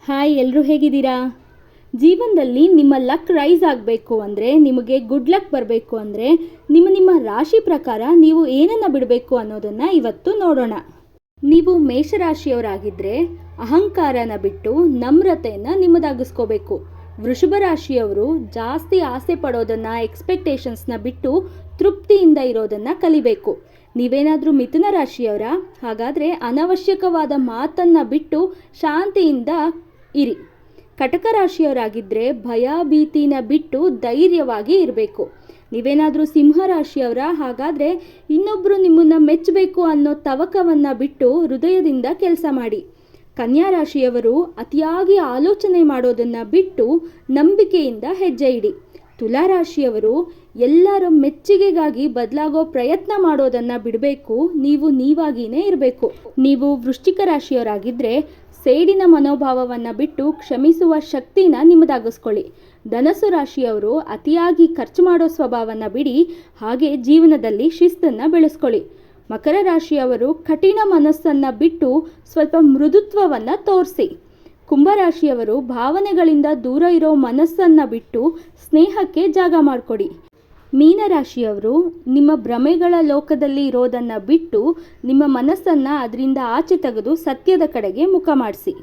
Hi, ಎಲ್ಲರೂ ಹೇಗಿದ್ದೀರಾ? ಜೀವನದಲ್ಲಿ ನಿಮ್ಮ ಲಕ್ ರೈಸ್ ಆಗಬೇಕು ಅಂದರೆ, ನಿಮಗೆ ಗುಡ್ ಲಕ್ ಬರಬೇಕು ಅಂದರೆ, ನಿಮ್ಮ ರಾಶಿ ಪ್ರಕಾರ ನೀವು ಏನನ್ನು ಬಿಡಬೇಕು ಅನ್ನೋದನ್ನು ಇವತ್ತು ನೋಡೋಣ. ನೀವು ಮೇಷರಾಶಿಯವರಾಗಿದ್ದರೆ ಅಹಂಕಾರನ ಬಿಟ್ಟು ನಮ್ರತೆಯನ್ನು ನಿಮ್ಮದಾಗಿಸ್ಕೋಬೇಕು. ವೃಷಭ ರಾಶಿಯವರು ಜಾಸ್ತಿ ಆಸೆ ಪಡೋದನ್ನು, ಎಕ್ಸ್ಪೆಕ್ಟೇಷನ್ಸ್ನ ಬಿಟ್ಟು ತೃಪ್ತಿಯಿಂದ ಇರೋದನ್ನು ಕಲಿಬೇಕು. ನೀವೇನಾದರೂ ಮಿಥುನ ರಾಶಿಯವರ, ಹಾಗಾದರೆ ಅನವಶ್ಯಕವಾದ ಮಾತನ್ನು ಬಿಟ್ಟು ಶಾಂತಿಯಿಂದ ಇರಿ. ಕಟಕ ರಾಶಿಯವರಾಗಿದ್ದರೆ ಭಯ ಭೀತಿನ ಬಿಟ್ಟು ಧೈರ್ಯವಾಗಿ ಇರಬೇಕು. ನೀವೇನಾದರೂ ಸಿಂಹ ರಾಶಿಯವರ, ಹಾಗಾದರೆ ಇನ್ನೊಬ್ಬರು ನಿಮ್ಮನ್ನು ಮೆಚ್ಚಬೇಕು ಅನ್ನೋ ತವಕವನ್ನು ಬಿಟ್ಟು ಹೃದಯದಿಂದ ಕೆಲಸ ಮಾಡಿ. ಕನ್ಯಾ ರಾಶಿಯವರು ಅತಿಯಾಗಿ ಆಲೋಚನೆ ಮಾಡೋದನ್ನು ಬಿಟ್ಟು ನಂಬಿಕೆಯಿಂದ ಹೆಜ್ಜೆ ಇಡಿ. ತುಲಾ ರಾಶಿಯವರು ಎಲ್ಲರ ಮೆಚ್ಚುಗೆಗಾಗಿ ಬದಲಾಗೋ ಪ್ರಯತ್ನ ಮಾಡೋದನ್ನು ಬಿಡಬೇಕು. ನೀವು ನೀವಾಗಿಯೇ ಇರಬೇಕು. ನೀವು ವೃಶ್ಚಿಕ ರಾಶಿಯವರಾಗಿದ್ದರೆ ಸೇಡಿನ ಮನೋಭಾವವನ್ನು ಬಿಟ್ಟು ಕ್ಷಮಿಸುವ ಶಕ್ತಿನ ನಿಮ್ಮದಾಗಿಸ್ಕೊಳ್ಳಿ. ಧನಸ್ಸು ರಾಶಿಯವರು ಅತಿಯಾಗಿ ಖರ್ಚು ಮಾಡೋ ಸ್ವಭಾವವನ್ನು ಬಿಡಿ, ಹಾಗೆ ಜೀವನದಲ್ಲಿ ಶಿಸ್ತನ್ನು ಬೆಳೆಸ್ಕೊಳ್ಳಿ. ಮಕರ ರಾಶಿಯವರು ಕಠಿಣ ಮನಸ್ಸನ್ನು ಬಿಟ್ಟು ಸ್ವಲ್ಪ ಮೃದುತ್ವವನ್ನು ತೋರಿಸಿ. ಕುಂಭರಾಶಿಯವರು ಭಾವನೆಗಳಿಂದ ದೂರ ಇರೋ ಮನಸ್ಸನ್ನು ಬಿಟ್ಟು ಸ್ನೇಹಕ್ಕೆ ಜಾಗ ಮಾಡಿಕೊಡಿ. ಮೀನರಾಶಿಯವರು ನಿಮ್ಮ ಭ್ರಮೆಗಳ ಲೋಕದಲ್ಲಿ ಇರೋದನ್ನು ಬಿಟ್ಟು ನಿಮ್ಮ ಮನಸ್ಸನ್ನು ಅದರಿಂದ ಆಚೆ ತೆಗೆದು ಸತ್ಯದ ಕಡೆಗೆ ಮುಖ ಮಾಡಿಸಿ.